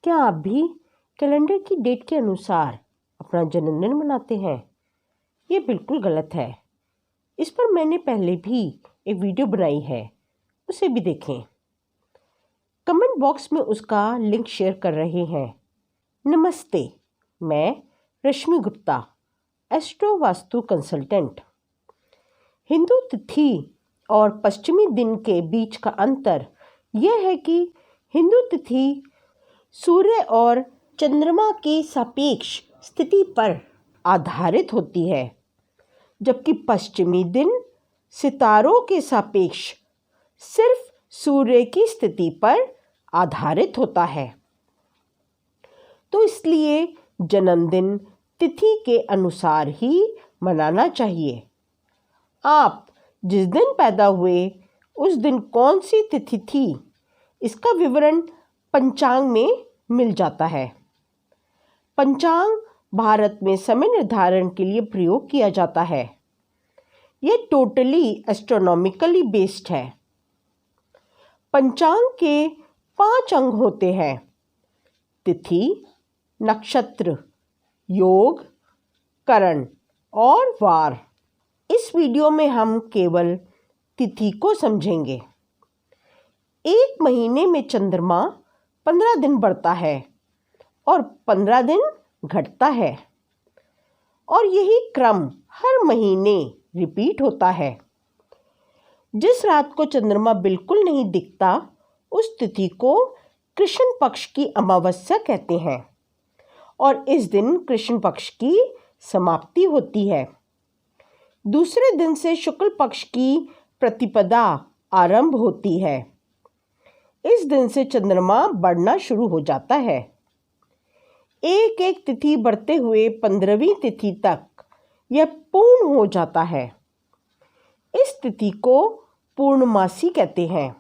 क्या आप भी कैलेंडर की डेट के अनुसार अपना जन्मदिन मनाते हैं? ये बिल्कुल गलत है। इस पर मैंने पहले भी एक वीडियो बनाई है, उसे भी देखें। कमेंट बॉक्स में उसका लिंक शेयर कर रहे हैं। नमस्ते, मैं रश्मि गुप्ता, एस्ट्रो वास्तु कंसल्टेंट। हिंदू तिथि और पश्चिमी दिन के बीच का अंतर यह है कि हिंदू तिथि सूर्य और चंद्रमा की सापेक्ष स्थिति पर आधारित होती है, जबकि पश्चिमी दिन सितारों के सापेक्ष सिर्फ सूर्य की स्थिति पर आधारित होता है। तो इसलिए जन्मदिन तिथि के अनुसार ही मनाना चाहिए। आप जिस दिन पैदा हुए उस दिन कौन सी तिथि थी, इसका विवरण पंचांग में मिल जाता है। पंचांग भारत में समय निर्धारण के लिए प्रयोग किया जाता है। यह टोटली एस्ट्रोनॉमिकली बेस्ड है। पंचांग के 5 अंग होते हैं: तिथि, नक्षत्र, योग, करण और वार। इस वीडियो में हम केवल तिथि को समझेंगे। एक महीने में चंद्रमा 15 दिन बढ़ता है और 15 दिन घटता है, और यही क्रम हर महीने रिपीट होता है। जिस रात को चंद्रमा बिल्कुल नहीं दिखता, उस तिथि को कृष्ण पक्ष की अमावस्या कहते हैं, और इस दिन कृष्ण पक्ष की समाप्ति होती है। दूसरे दिन से शुक्ल पक्ष की प्रतिपदा आरंभ होती है। इस दिन से चंद्रमा बढ़ना शुरू हो जाता है। एक एक तिथि बढ़ते हुए 15वीं तिथि तक यह पूर्ण हो जाता है। इस तिथि को पूर्णमासी कहते हैं।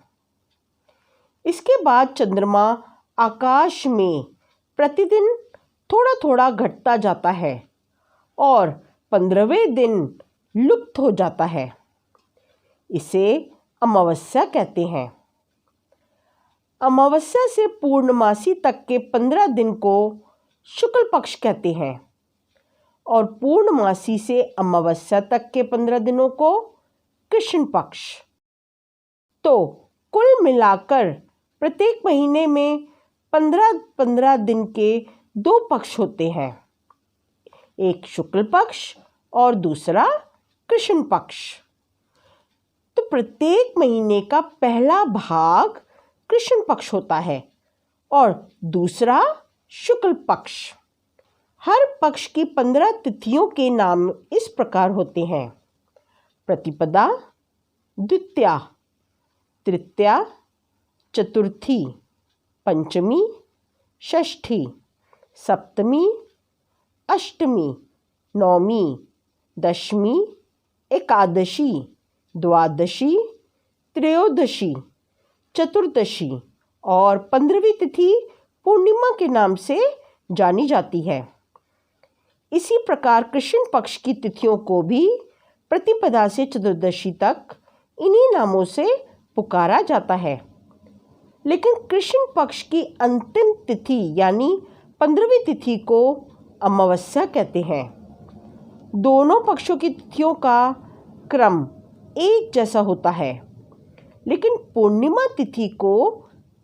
इसके बाद चंद्रमा आकाश में प्रतिदिन थोड़ा थोड़ा घटता जाता है और 15वें दिन लुप्त हो जाता है। इसे अमावस्या कहते हैं। अमावस्या से पूर्णमासी तक के 15 दिन को शुक्ल पक्ष कहते हैं, और पूर्णमासी से अमावस्या तक के 15 दिनों को कृष्ण पक्ष। तो कुल मिलाकर प्रत्येक महीने में 15-15 दिन के 2 पक्ष होते हैं, एक शुक्ल पक्ष और दूसरा कृष्ण पक्ष। तो प्रत्येक महीने का पहला भाग कृष्ण पक्ष होता है और दूसरा शुक्ल पक्ष। हर पक्ष की 15 तिथियों के नाम इस प्रकार होते हैं: प्रतिपदा, द्वितीया, तृतीया, चतुर्थी, पंचमी, षष्ठी, सप्तमी, अष्टमी, नवमी, दशमी, एकादशी, द्वादशी, त्रयोदशी, चतुर्दशी और 15वीं तिथि पूर्णिमा के नाम से जानी जाती है। इसी प्रकार कृष्ण पक्ष की तिथियों को भी प्रतिपदा से चतुर्दशी तक इन्हीं नामों से पुकारा जाता है। लेकिन कृष्ण पक्ष की अंतिम तिथि यानी 15वीं तिथि को अमावस्या कहते हैं। दोनों पक्षों की तिथियों का क्रम एक जैसा होता है, लेकिन पूर्णिमा तिथि को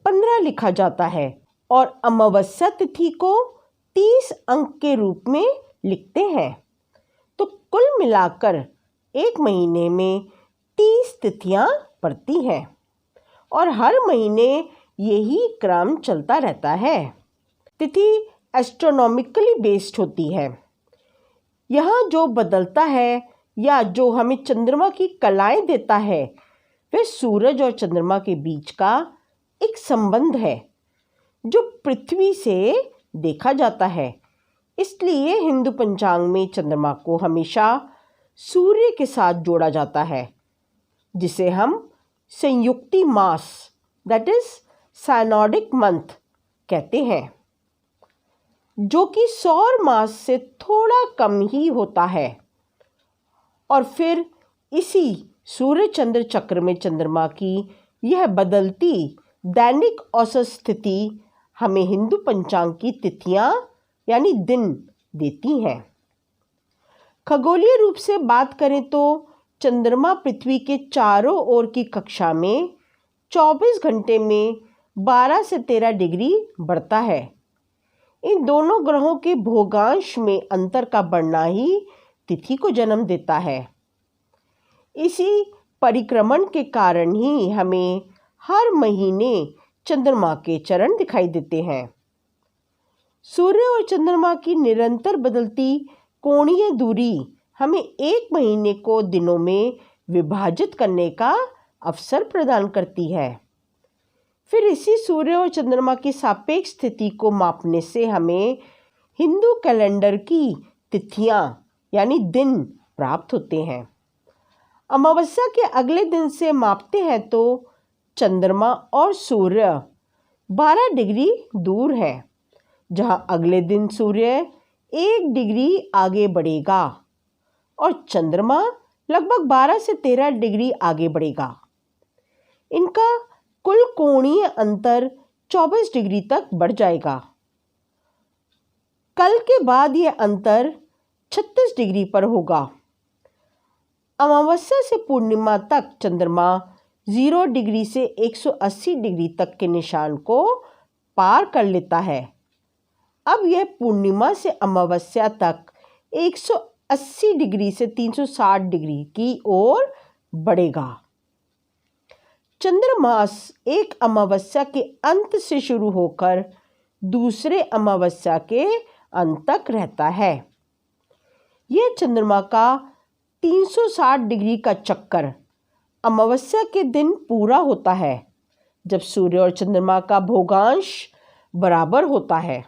15 लिखा जाता है और अमावस्या तिथि को 30 अंक के रूप में लिखते हैं। तो कुल मिलाकर एक महीने में 30 तिथियां पड़ती हैं और हर महीने यही क्रम चलता रहता है। तिथि एस्ट्रोनॉमिकली बेस्ड होती है। यहाँ जो बदलता है या जो हमें चंद्रमा की कलाएं देता है, वह सूरज और चंद्रमा के बीच का एक संबंध है जो पृथ्वी से देखा जाता है। इसलिए हिंदू पंचांग में चंद्रमा को हमेशा सूर्य के साथ जोड़ा जाता है, जिसे हम संयुक्ति मास दैट इज साइनोडिक मंथ कहते हैं, जो कि सौर मास से थोड़ा कम ही होता है। और फिर इसी सूर्य चंद्र चक्र में चंद्रमा की यह बदलती दैनिक औसत स्थिति हमें हिंदू पंचांग की तिथियां यानी दिन देती हैं। खगोलीय रूप से बात करें तो चंद्रमा पृथ्वी के चारों ओर की कक्षा में 24 घंटे में 12 से 13 डिग्री बढ़ता है। इन दोनों ग्रहों के भोगांश में अंतर का बढ़ना ही तिथि को जन्म देता है। इसी परिक्रमण के कारण ही हमें हर महीने चंद्रमा के चरण दिखाई देते हैं। सूर्य और चंद्रमा की निरंतर बदलती कोणीय दूरी हमें एक महीने को दिनों में विभाजित करने का अवसर प्रदान करती है। फिर इसी सूर्य और चंद्रमा की सापेक्ष स्थिति को मापने से हमें हिंदू कैलेंडर की तिथियां यानी दिन प्राप्त होते हैं। अमावस्या के अगले दिन से मापते हैं तो चंद्रमा और सूर्य 12 डिग्री दूर है, जहां अगले दिन सूर्य 1 डिग्री आगे बढ़ेगा और चंद्रमा लगभग 12 से 13 डिग्री आगे बढ़ेगा। इनका कुल कोणीय अंतर 24 डिग्री तक बढ़ जाएगा। कल के बाद यह अंतर 36 डिग्री पर होगा। अमावस्या से पूर्णिमा तक चंद्रमा 0 डिग्री से 180 डिग्री तक के निशान को पार कर लेता है। अब यह पूर्णिमा से अमावस्या तक 180 डिग्री से 360 डिग्री की ओर बढ़ेगा। चंद्रमास एक अमावस्या के अंत से शुरू होकर दूसरे अमावस्या के अंत तक रहता है। यह चंद्रमा का 360 डिग्री का चक्कर अमावस्या के दिन पूरा होता है, जब सूर्य और चंद्रमा का भोगांश बराबर होता है।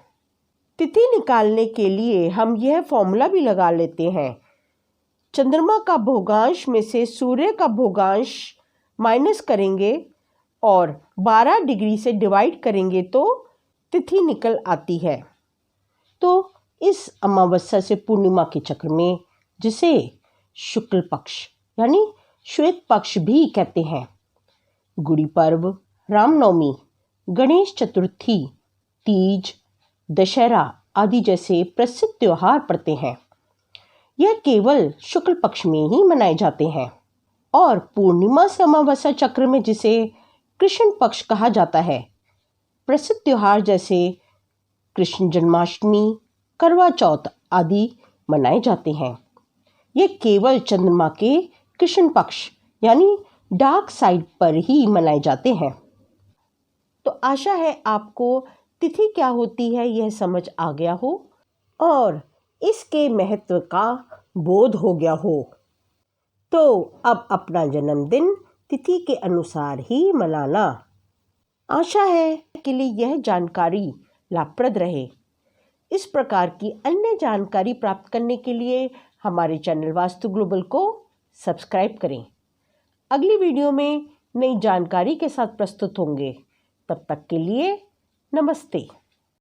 तिथि निकालने के लिए हम यह फॉर्मूला भी लगा लेते हैं। चंद्रमा का भोगांश में से सूर्य का भोगांश माइनस करेंगे और 12 डिग्री से डिवाइड करेंगे तो तिथि निकल आती है। तो इस अमावस्या से पूर्णिमा के चक्र में, जिसे शुक्ल पक्ष यानी श्वेत पक्ष भी कहते हैं, गुड़ी पर्व, रामनवमी, गणेश चतुर्थी, तीज, दशहरा आदि जैसे प्रसिद्ध त्योहार पड़ते हैं। यह केवल शुक्ल पक्ष में ही मनाए जाते हैं और पूर्णिमा से अमावस्या चक्र में, जिसे कृष्ण पक्ष कहा जाता है, प्रसिद्ध त्योहार जैसे कृष्ण जन्माष्टमी, करवा चौथ आदि मनाए जाते हैं। ये केवल चंद्रमा के कृष्ण पक्ष यानी डार्क साइड पर ही मनाए जाते हैं। तो आशा है आपको तिथि क्या होती है यह समझ आ गया हो और इसके महत्व का बोध हो गया हो। तो अब अपना जन्मदिन तिथि के अनुसार ही मनाना। आशा है कि लिए यह जानकारी लाभप्रद रहे। इस प्रकार की अन्य जानकारी प्राप्त करने के लिए हमारे चैनल वास्तु ग्लोबल को सब्सक्राइब करें। अगली वीडियो में नई जानकारी के साथ प्रस्तुत होंगे। तब तक के लिए नमस्ते।